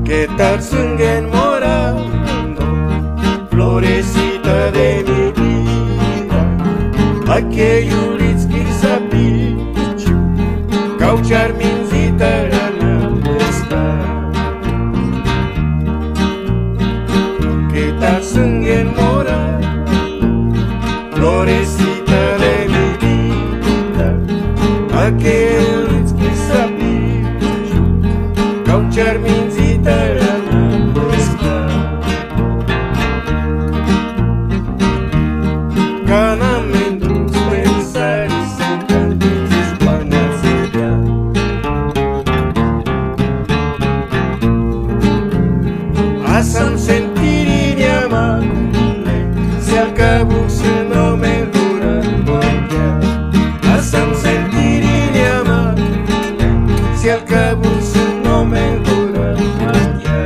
¿Qué tal sunguen morando, florecita de mi vida? Aquello litski sapichu, cauchar minzita rana está. ¿Qué tal sunguen morando, florecita de mi vida? Aquello litski sapichu, cauchar minzita rana está. Ganamento pensar y sentar sus planas ya. Asam sentir y llamarle, se acabó si no me dura ya. Asam sentir y llamarle, se acabó si no me dura ya.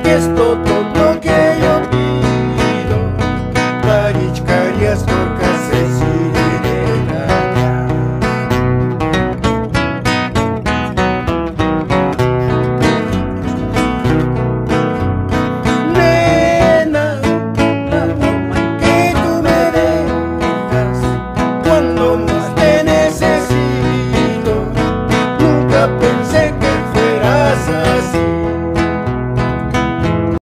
Esto